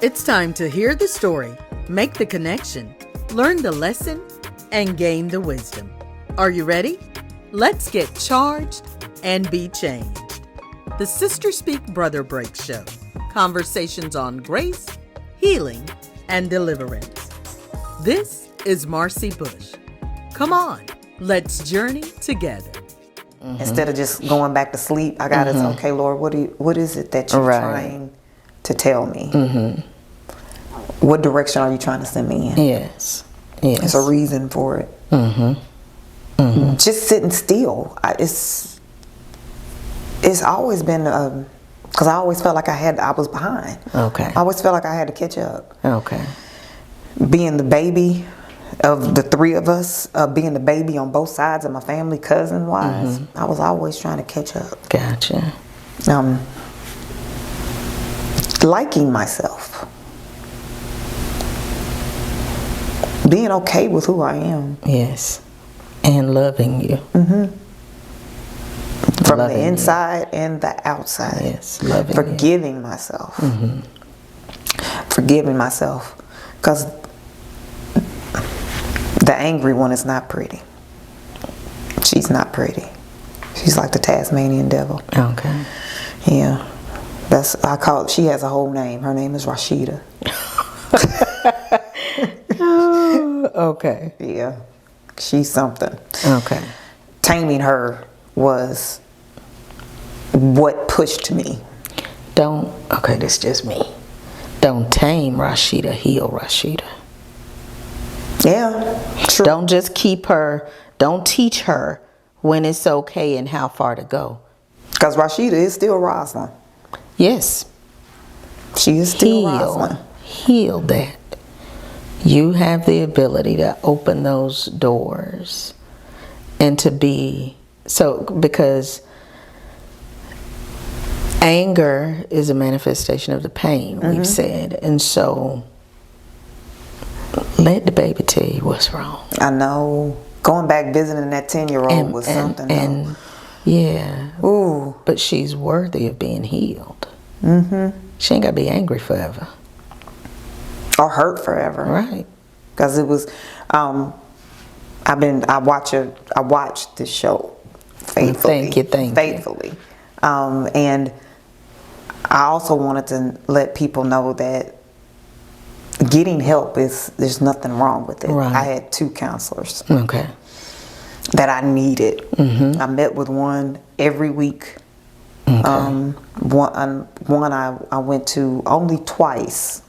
It's time to hear the story, make the connection, learn the lesson, and gain the wisdom. Are you ready? Let's get charged and be changed. The Sister Speak Brother Break Show. Conversations on grace, healing, and deliverance. This is Marcy Bush. Come on, let's journey together. Instead of just going back to sleep, I got to say, okay, Lord, what is it that you're trying to tell me? What direction are you trying to send me in? Yes. There's a reason for it. Just sitting still. It's always been, because I always felt like I was behind. Okay. I always felt like I had to catch up. Okay. Being the baby of the three of us, being the baby on both sides of my family, cousin-wise, I was always trying to catch up. Gotcha. Liking myself. Being okay with who I am. Yes. And loving you. From the inside and the outside. Yes, loving Forgiving myself. Forgiving myself. Because the angry one is not pretty. She's not pretty. She's like the Tasmanian devil. Okay. Yeah. She has a whole name. Her name is Rashida. Okay. Yeah. She's something. Okay. Taming her was what pushed me. This is just me. Don't tame Rashida, heal Rashida. Yeah, true. Don't just don't teach her when it's okay and how far to go. Because Rashida is still Rosalyn. Yes. She is still Rosalyn. Heal that. You have the ability to open those doors and to be because anger is a manifestation of the pain, we've said. And so let the baby tell you what's wrong. I know. Going back visiting that 10-year-old was something. And yeah. Ooh. But she's worthy of being healed. She ain't got to be angry forever. Or hurt forever. Right. Because it was, I watched this show faithfully. Thank you. Faithfully. And I also wanted to let people know that getting help there's nothing wrong with it. Right. I had 2 counselors. Okay. That I needed. I met with one every week. Okay. One I went to only twice.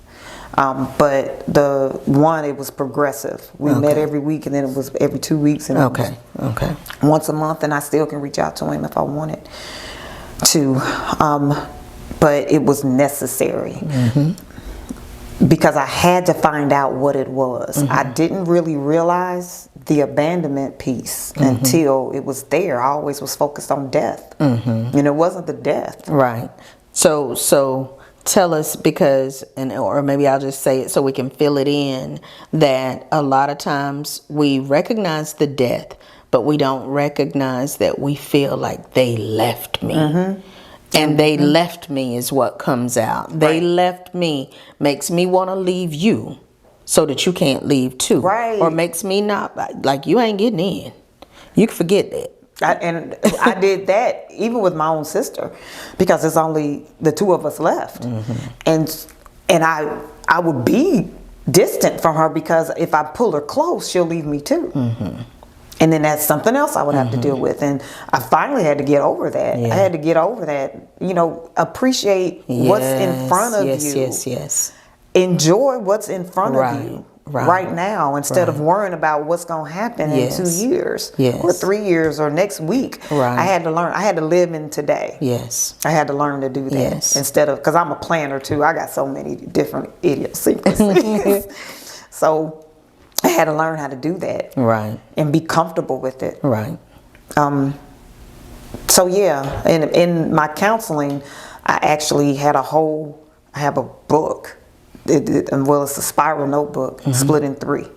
But the one, it was progressive. We met every week, and then it was every 2 weeks. And Okay. Once a month, and I still can reach out to him if I wanted to. But it was necessary. Because I had to find out what it was. I didn't really realize the abandonment piece until it was there. I always was focused on death. And it wasn't the death. Right. So tell us, or maybe I'll just say it so we can fill it in, that a lot of times we recognize the death, but we don't recognize that we feel like they left me. And they left me is what comes out. They left me makes me want to leave you so that you can't leave too. Right. Or makes me not, like, you ain't getting in. You can forget that. I did that even with my own sister, because there's only the 2 of us left. And I would be distant from her, because if I pull her close, she'll leave me too. And then that's something else I would have to deal with. And I finally had to get over that. I had to get over that, appreciate what's in front of you. Yes. Enjoy what's in front of you right now, instead of worrying about what's going to happen in 2 years or 3 years or next week. I had to learn. I had to live in today. Yes. I had to learn to do that instead of, because I'm a planner too. I got so many different idiosyncrasies. So I had to learn how to do that. Right. And be comfortable with it. Right. So yeah, in my counseling, I actually had I have a book. It's a spiral notebook split in 3.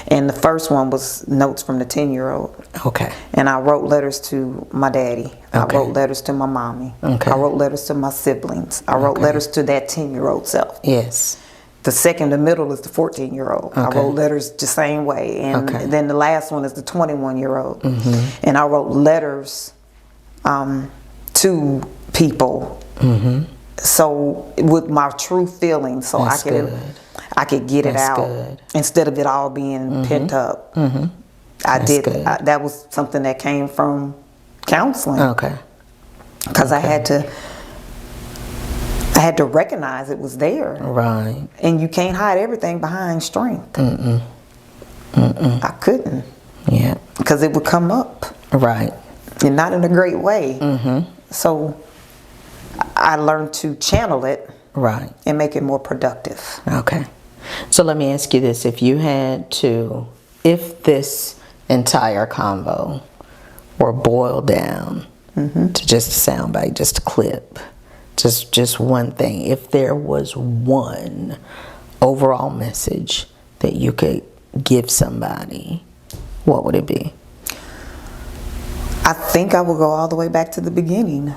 And the first one was notes from the 10-year-old. Okay. And I wrote letters to my daddy. I Okay. wrote letters to my mommy. Okay. I wrote letters to my siblings. I wrote letters to that 10-year-old self. Yes. The second, the middle is the 14-year-old. I Okay. wrote letters the same way. And Okay. then the last one is the 21-year-old. And I wrote letters to people. So with my true feelings, so That's good. I could get it That's out good. instead of it all being pent up. That's good. That was something that came from counseling. Okay. Because I had to recognize it was there. Right. And you can't hide everything behind strength. I couldn't, Yeah. because it would come up, Right. and not in a great way. So I learned to channel it Right. and make it more productive. Okay. So let me ask you this. If this entire convo were boiled down to just a soundbite, just a clip, just one thing, if there was one overall message that you could give somebody, what would it be? I think I will go all the way back to the beginning.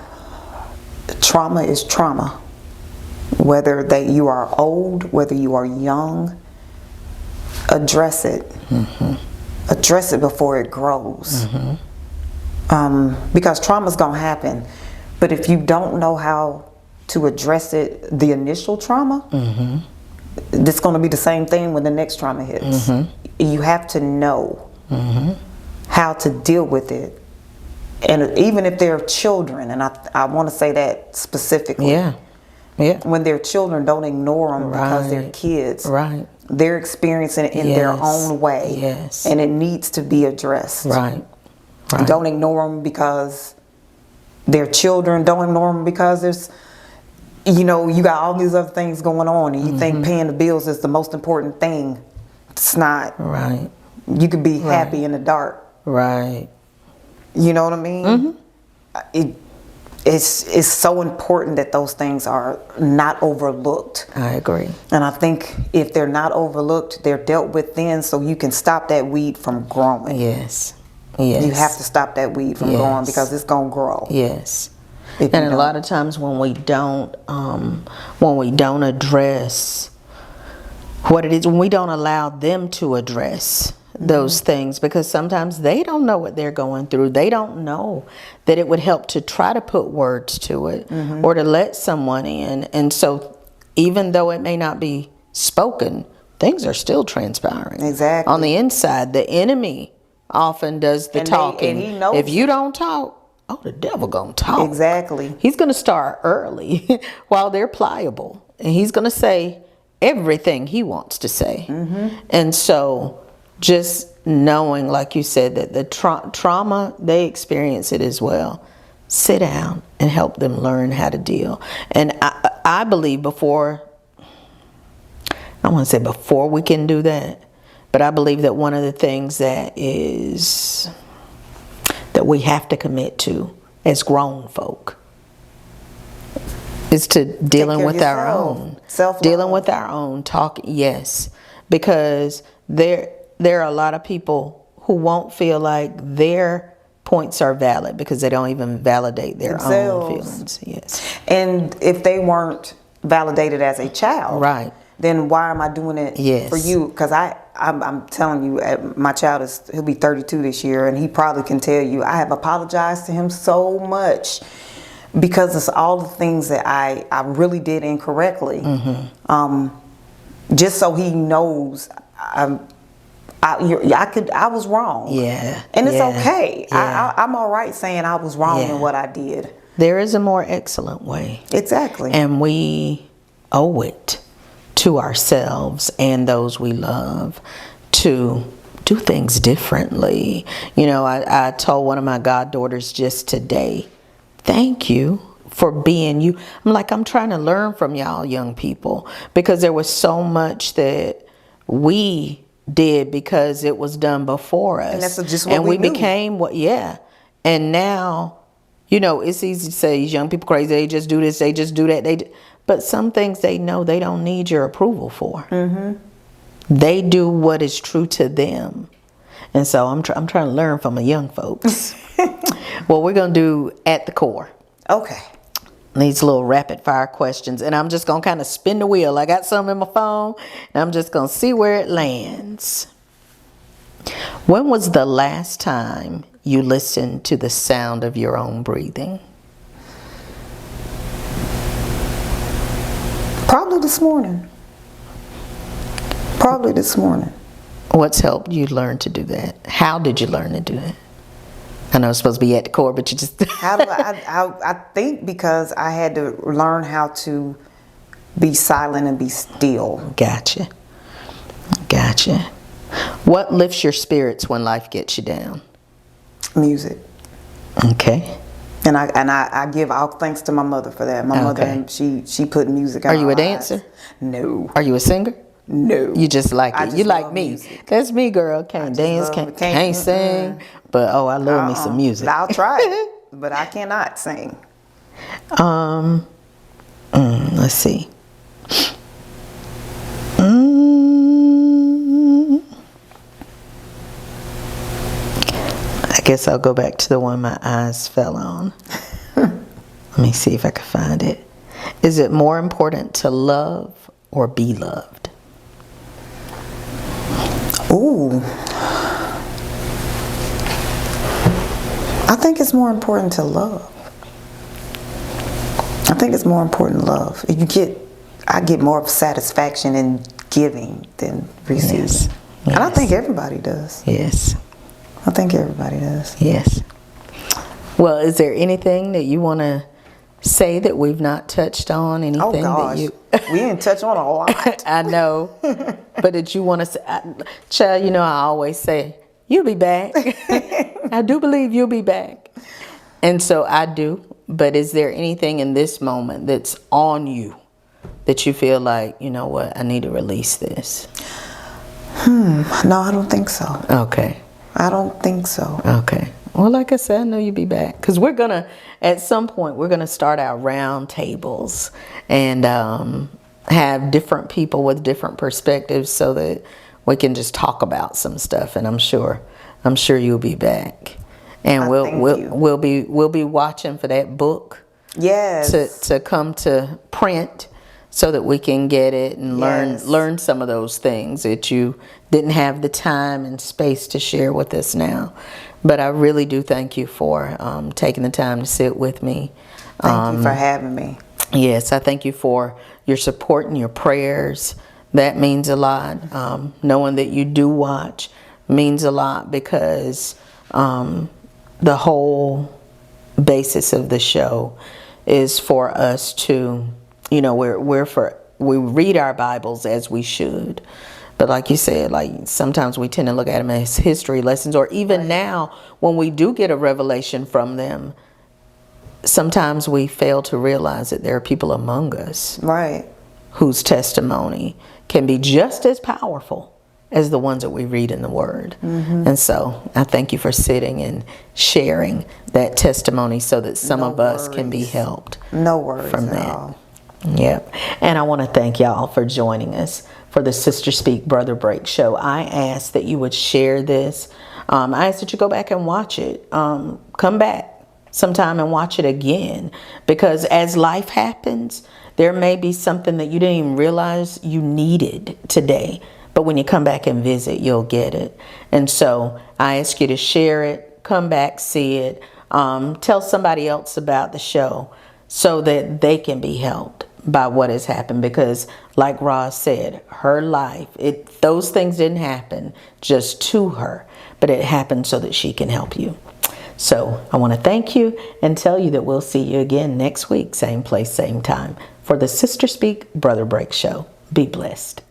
Trauma is trauma. Whether that you are old, whether you are young, address it. Address it before it grows. Because trauma's gonna happen. But if you don't know how to address it, the initial trauma, it's gonna be the same thing when the next trauma hits. You have to know how to deal with it. And even if they're children, and I want to say that specifically. Yeah. Yeah. When they're children, don't ignore them because they're kids. Right. They're experiencing it in their own way. Yes. And it needs to be addressed. Right. Right. Don't ignore them because they're children. Don't ignore them because there's, you got all these other things going on, and you think paying the bills is the most important thing. It's not. Right. You could be happy in the dark. Right. You know what I mean? It's so important that those things are not overlooked. I agree. And I think if they're not overlooked, they're dealt with then, so you can stop that weed from growing. Yes. Yes. You have to stop that weed from growing, because it's going to grow. Yes. If And you a don't. lot of times when we don't address what it is, when we don't allow them to address those things, because sometimes they don't know what they're going through. They don't know that it would help to try to put words to it or to let someone in. And so even though it may not be spoken, things are still transpiring. Exactly. On the inside, the enemy often does the talking. and he knows if you don't talk, the devil gonna talk. Exactly. He's gonna start early while they're pliable, and he's gonna say everything he wants to say. And so just knowing, like you said, that the trauma, they experience it as well. Sit down and help them learn how to deal. And I believe before we can do that, but I believe that one of the things that we have to commit to as grown folk is to dealing care with of our yourself. own. Self-love. Dealing with our own talk, yes. Because there are a lot of people who won't feel like their points are valid because they don't even validate their own Themselves. feelings. Yes. And if they weren't validated as a child, Right. then why am I doing it Yes. for you? Because I'm telling you, my child he'll be 32 this year, and he probably can tell you I have apologized to him so much because it's all the things that I really did incorrectly. Just so he knows I was wrong. Yeah. And it's Yeah. okay. Yeah. I'm all right saying I was wrong Yeah. in what I did. There is a more excellent way. Exactly. And we owe it to ourselves and those we love to do things differently. I told one of my goddaughters just today, thank you for being you. I'm trying to learn from y'all young people, because there was so much that we did because it was done before us. And that's just what and we knew. became and now, it's easy to say these young people crazy, they just do this, they just do that, but some things they know they don't need your approval for. They do what is true to them. And so I'm trying to learn from the young folks. Well, we're going to do at the core. Okay. These little rapid fire questions. And I'm just going to kind of spin the wheel. I got some in my phone, and I'm just going to see where it lands. When was the last time you listened to the sound of your own breathing? Probably this morning. What's helped you learn to do that? How did you learn to do that? I know it's supposed to be at the core, but you just... How do I think because I had to learn how to be silent and be still. Gotcha. What lifts your spirits when life gets you down? Music. Okay. And I give all thanks to my mother for that. My mother, and she put music in Are you our a lives. dancer? No. Are you a singer? No. You just like it. You like me. Music. That's me, girl. Can't dance, can't sing. But I love me some music. I'll try it, but I cannot sing. Let's see. I guess I'll go back to the one my eyes fell on. Let me see if I can find it. Is it more important to love or be loved? Ooh. I think it's more important to love. I get more satisfaction in giving than receiving. Yes. And I think everybody does. Yes. I think everybody does. Yes. Well, is there anything that you want to say that we've not touched on? Anything Oh gosh, we didn't touch on a lot. I know, but did you want to say, child? You know, I always say you'll be back. I do believe you'll be back, and so I do. But is there anything in this moment that's on you that you feel like, you know what, I need to release this? No, I don't think so. Okay. I don't think so. Okay. Well, like I said, I know you'll be back. Because at some point, we're going to start our round tables and have different people with different perspectives so that we can just talk about some stuff. And I'm sure you'll be back. And we'll be watching for that book. Yes. To come to print so that we can get it and learn some of those things that you didn't have the time and space to share with us now. But I really do thank you for taking the time to sit with me. Thank you for having me. Yes, I thank you for your support and your prayers. That means a lot. Knowing that you do watch means a lot because the whole basis of the show is for us to, you know, we read our Bibles as we should. But like you said, like sometimes we tend to look at them as history lessons, or even now when we do get a revelation from them, sometimes we fail to realize that there are people among us, right, whose testimony can be just as powerful as the ones that we read in the Word. Mm-hmm. And so I thank you for sitting and sharing that testimony so that some of us can be helped. No worries from at that. all. Yep. And I want to thank y'all for joining us for the Sister Speak Brother Break show. I ask that you would share this. I ask that you go back and watch it. Come back sometime and watch it again, because as life happens, there may be something that you didn't even realize you needed today. But when you come back and visit, you'll get it. And so I ask you to share it, come back, see it, tell somebody else about the show so that they can be helped by what has happened. Because like Roz said, her life, those things didn't happen just to her, but it happened so that she can help you. So I want to thank you and tell you that we'll see you again next week, same place, same time, for the Sister Speak Brother Break show. Be blessed.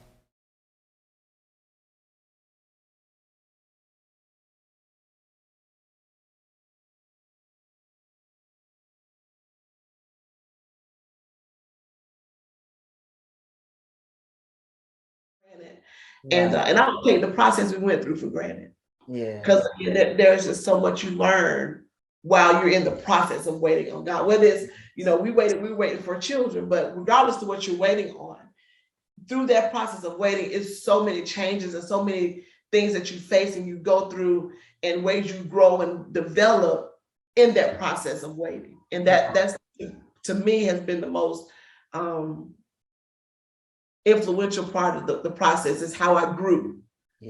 And I don't take the process we went through for granted. Yeah. Because there's just so much you learn while you're in the process of waiting on God. Whether it's, we waited for children, but regardless of what you're waiting on, through that process of waiting, it's so many changes and so many things that you face and you go through and ways you grow and develop in that process of waiting. And that's to me has been the most influential part of the process, is how I grew,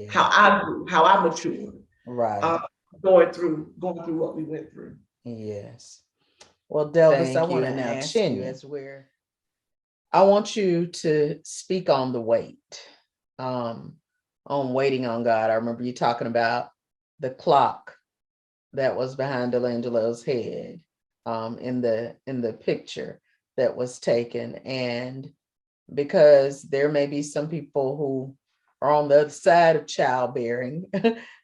how I matured, Right. going through what we went through. Yes. Well, Delvis, I want to ask you, I want you to speak on the wait, on waiting on God. I remember you talking about the clock that was behind Delangelo's head, in the picture that was taken. And because there may be some people who are on the other side of childbearing,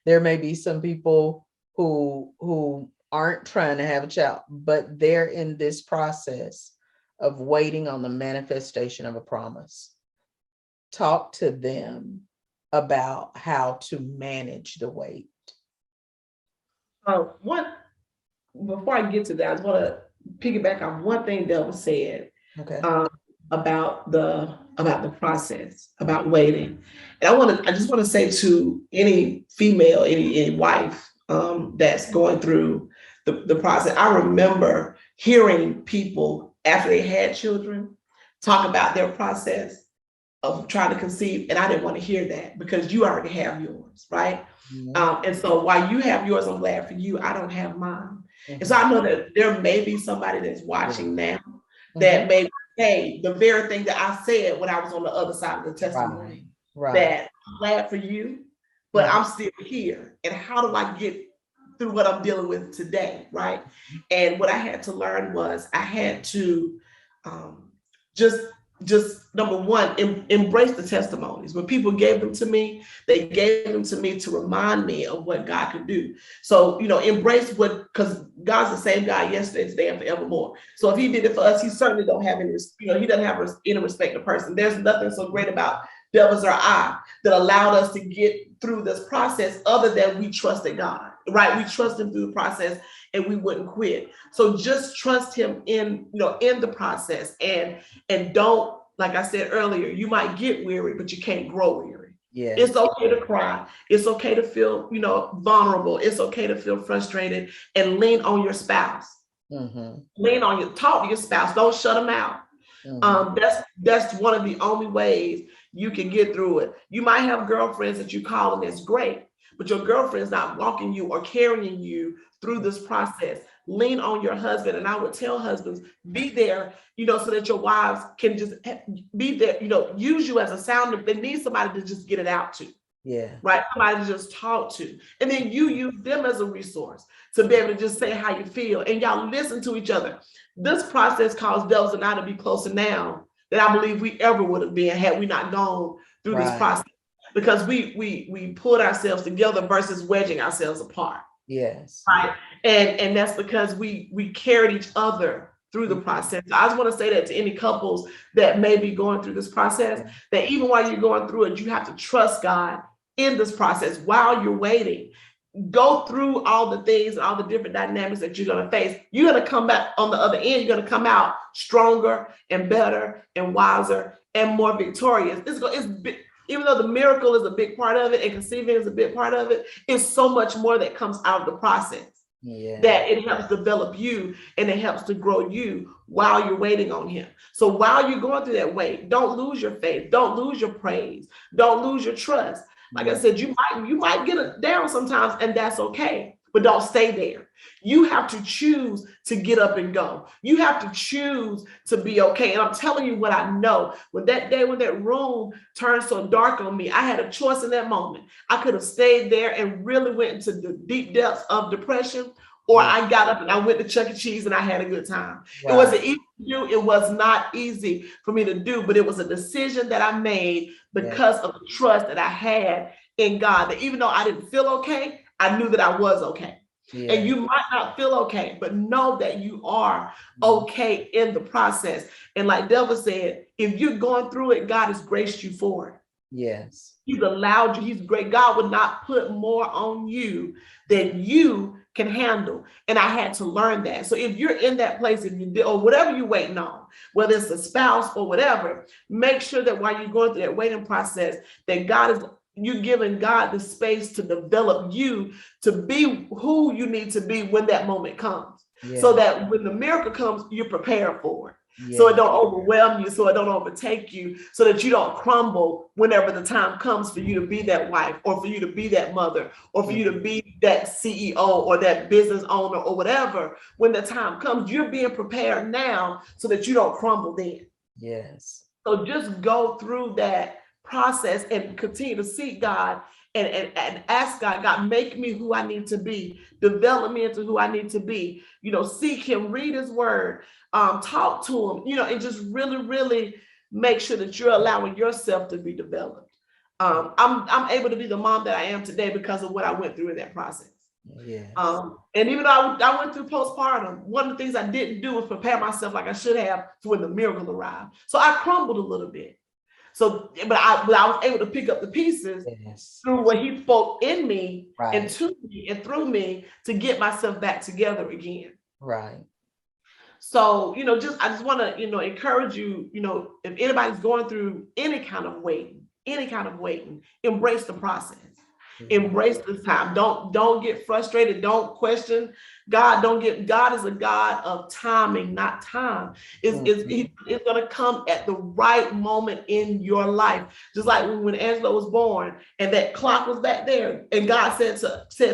there may be some people who aren't trying to have a child, but they're in this process of waiting on the manifestation of a promise. Talk to them about how to manage the wait. Before I get to that, I just want to piggyback on one thing Delvis said. Okay. About the process, about waiting. And I just want to say to any female, any wife that's going through the process, I remember hearing people after they had children talk about their process of trying to conceive, and I didn't want to hear that, because you already have yours, right? Mm-hmm. And so while you have yours, I'm glad for you, I don't have mine. Mm-hmm. And so I know that there may be somebody that's watching now that may say the very thing that I said when I was on the other side of the testimony, that I'm glad for you, but I'm still here. And how do I get through what I'm dealing with today, right? And what I had to learn was I had to just number one, embrace the testimonies. When people gave them to me, they gave them to me to remind me of what God could do. So, embrace because God's the same God yesterday, today, and forevermore. So if he did it for us, he certainly don't have any, he doesn't have any respect of person. There's nothing so great about Delvis or I that allowed us to get through this process other than we trusted God, right? We trust him through the process and we wouldn't quit. So just trust him in the process, and don't, like I said earlier, you might get weary, but you can't grow weary. Yeah. It's okay to cry. It's okay to feel, vulnerable. It's okay to feel frustrated, and lean on your spouse. Mm-hmm. Talk to your spouse. Don't shut them out. Mm-hmm. That's one of the only ways you can get through it. You might have girlfriends that you call, and that's great, but your girlfriend's not walking you or carrying you through this process. Lean on your husband. And I would tell husbands, be there, so that your wives can just be there, use you as a sound. They need somebody to just get it out to. Yeah. Right. Somebody to just talk to. And then you use them as a resource to be able to just say how you feel. And y'all listen to each other. This process caused Delvis and I to be closer now than I believe we ever would have been had we not gone through this process. Because we pulled ourselves together versus wedging ourselves apart. Yes. Right. And that's because we carried each other through the process. I just want to say that to any couples that may be going through this process, that even while you're going through it, you have to trust God in this process while you're waiting. Go through all the things, all the different dynamics that you're going to face. You're going to come back on the other end. You're going to come out stronger and better and wiser and more victorious. Even though the miracle is a big part of it and conceiving is a big part of it, it's so much more that comes out of the process. Yeah. That it helps develop you and it helps to grow you while you're waiting on him. So while you're going through that wait, don't lose your faith. Don't lose your praise. Don't lose your trust. Like I said, you might get it down sometimes, and that's okay, but don't stay there. You have to choose to get up and go. You have to choose to be okay. And I'm telling you what I know. When that room turned so dark on me, I had a choice in that moment. I could have stayed there and really went into the deep depths of depression, or I got up and I went to Chuck E. Cheese and I had a good time. Wow. It wasn't easy to do. It was not easy for me to do, but it was a decision that I made because of the trust that I had in God, that even though I didn't feel okay, I knew that I was okay. Yeah. And you might not feel okay, but know that you are okay in the process. And like Delvis said, if you're going through it, God has graced you for it. Yes. He's allowed you. He's great. God would not put more on you than you can handle. And I had to learn that. So if you're in that place, if you or whatever you're waiting on, whether it's a spouse or whatever, make sure that while you're going through that waiting process, that you're giving God the space to develop you to be who you need to be when that moment comes. So that when the miracle comes, you're prepared for it. So it don't overwhelm you, so it don't overtake you, so that you don't crumble whenever the time comes for you to be that wife, or for you to be that mother, or for you to be that CEO or that business owner or whatever. When the time comes, you're being prepared now so that you don't crumble then. Yes. So just go through that process and continue to seek God and ask God, make me who I need to be, develop me into who I need to be, seek him, read his word, talk to him, and just really, really make sure that you're allowing yourself to be developed. I'm able to be the mom that I am today because of what I went through in that process. Yes. And even though I went through postpartum, one of the things I didn't do was prepare myself like I should have for when the miracle arrived. So I crumbled a little bit. So, but I was able to pick up the pieces through what he spoke in me and to me and through me to get myself back together again. Right. So, I just want to, encourage you, if anybody's going through any kind of waiting, embrace the process. Embrace this time. Don't get frustrated. Don't question God. God is a God of timing, not time. It's going to come at the right moment in your life. Just like when Angela was born and that clock was back there and God said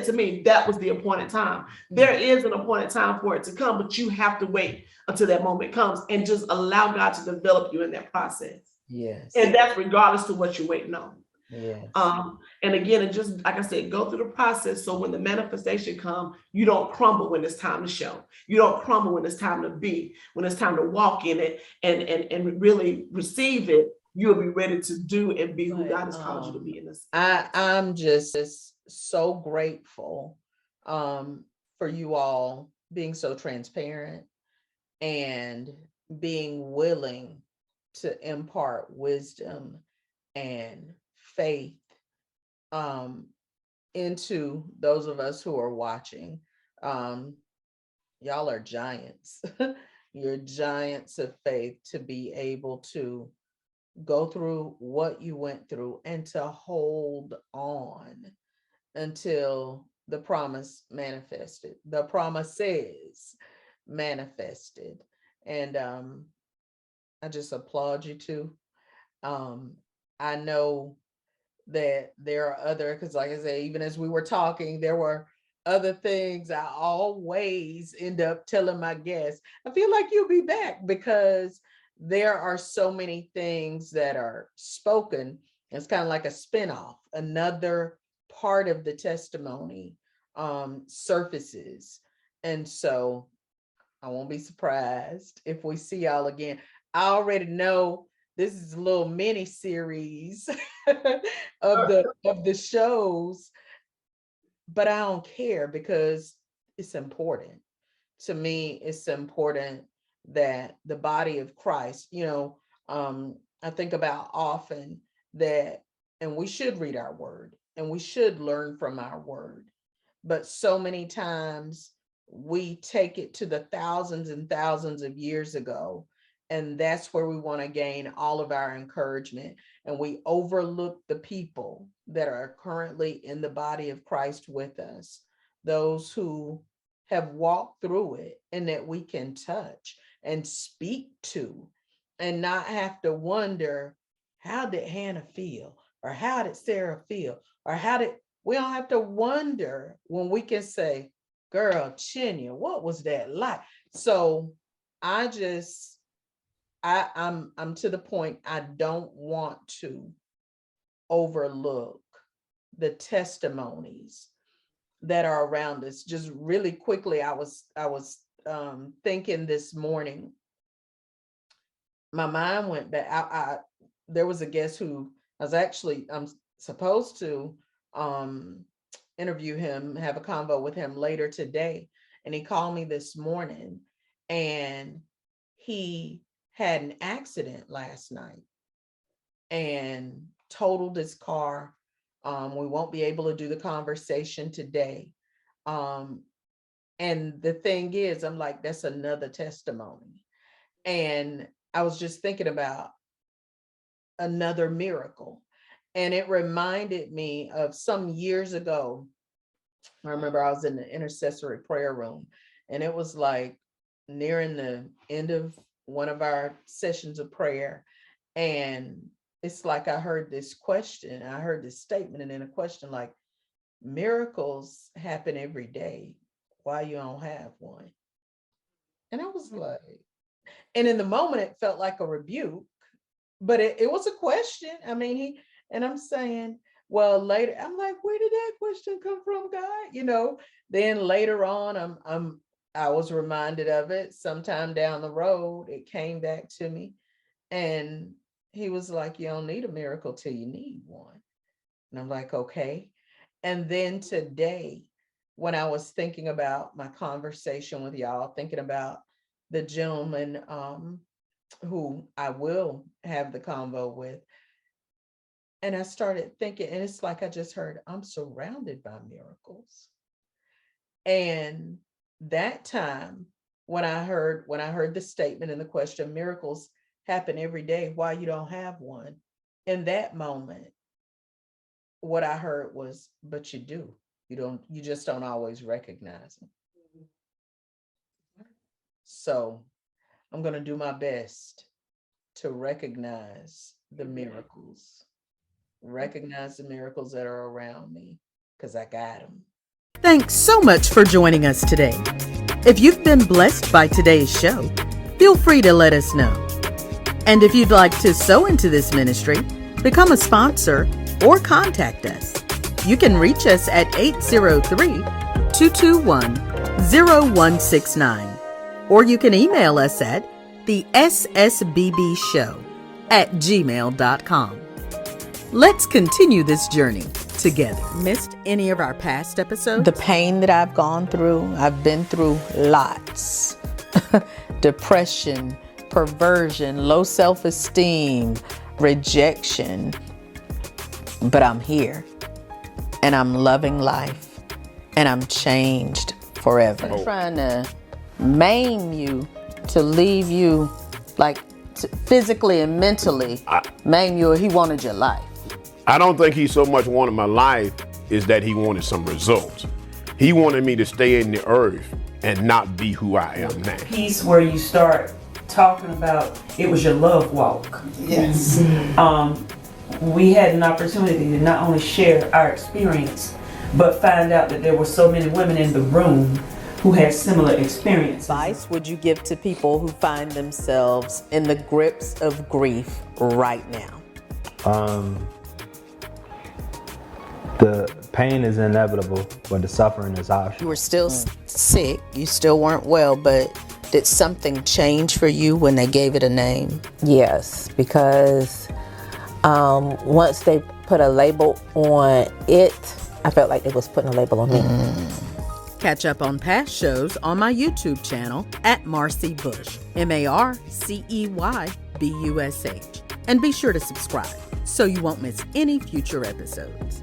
to me, that was the appointed time. There is an appointed time for it to come, but you have to wait until that moment comes and just allow God to develop you in that process. Yes. And that's regardless to what you're waiting on. Yes. And again, and just like I said, go through the process so when the manifestation comes, you don't crumble when it's time to show. You don't crumble when it's time to be, when it's time to walk in it and really receive it. You'll be ready to do and be who God has called you to be in this. I'm just so grateful for you all being so transparent and being willing to impart wisdom and faith into those of us who are watching. Y'all are giants. You're giants of faith to be able to go through what you went through and to hold on until the promise manifested. The promises manifested. And I just applaud you too. I know that there are other, because like I say, even as we were talking, there were other things I always end up telling my guests. I feel like you'll be back because there are so many things that are spoken. It's kind of like a spinoff. Another part of the testimony surfaces. And so I won't be surprised if we see y'all again. I already know this is a little mini series of the shows, but I don't care because it's important. To me, it's important that the body of Christ, I think about often that, and we should read our word and we should learn from our word. But so many times we take it to the thousands and thousands of years ago. And that's where we want to gain all of our encouragement. And we overlook the people that are currently in the body of Christ with us, those who have walked through it and that we can touch and speak to and not have to wonder, how did Hannah feel? Or how did Sarah feel? Or we don't have to wonder when we can say, girl, Chinya, what was that like? So I'm to the point, I don't want to overlook the testimonies that are around us. Just really quickly, I was thinking this morning, my mind went back. There was a guest who I'm supposed to interview him, have a convo with him later today. And he called me this morning and he had an accident last night and totaled his car. We won't be able to do the conversation today. And the thing is, I'm like, that's another testimony. And I was just thinking about another miracle. And it reminded me of some years ago. I remember I was in the intercessory prayer room, and it was like nearing the end of one of our sessions of prayer. And it's like I heard this question, I heard this statement, and then a question like, miracles happen every day. Why you don't have one? And I was like, and in the moment it felt like a rebuke, but it was a question. I mean, and I'm saying, well, later, I'm like, where did that question come from, God? Then later on, I was reminded of it sometime down the road. It came back to me, and he was like, you don't need a miracle till you need one. And I'm like, okay. And then today, when I was thinking about my conversation with y'all, thinking about the gentleman who I will have the convo with, and I started thinking, and it's like I just heard, I'm surrounded by miracles. And that time when I heard the statement and the question, miracles happen every day, why you don't have one? In that moment, what I heard was, but you do. You just don't always recognize them. So I'm going to do my best to recognize the miracles. Recognize the miracles that are around me, because I got them. Thanks so much for joining us today. If you've been blessed by today's show, feel free to let us know. And if you'd like to sow into this ministry, become a sponsor, or contact us, you can reach us at 803-221-0169. Or you can email us at the ssbbshow@gmail.com. Let's continue this journey together. Missed any of our past episodes? The pain that I've gone through, I've been through lots. Depression, perversion, low self-esteem, rejection. But I'm here, and I'm loving life, and I'm changed forever. I'm trying to maim you, to leave you, like physically and mentally, maim you. He wanted your life. I don't think he so much wanted my life is that he wanted some results. He wanted me to stay in the earth and not be who I am now. Piece where you start talking about it was your love walk. Yes. We had an opportunity to not only share our experience, but find out that there were so many women in the room who had similar experiences. Advice would you give to people who find themselves in the grips of grief right now? The pain is inevitable, but the suffering is optional. You were still sick, you still weren't well, but did something change for you when they gave it a name? Yes, because once they put a label on it, I felt like it was putting a label on me. Catch up on past shows on my YouTube channel at Marcy Bush, MarceyBush. And be sure to subscribe so you won't miss any future episodes.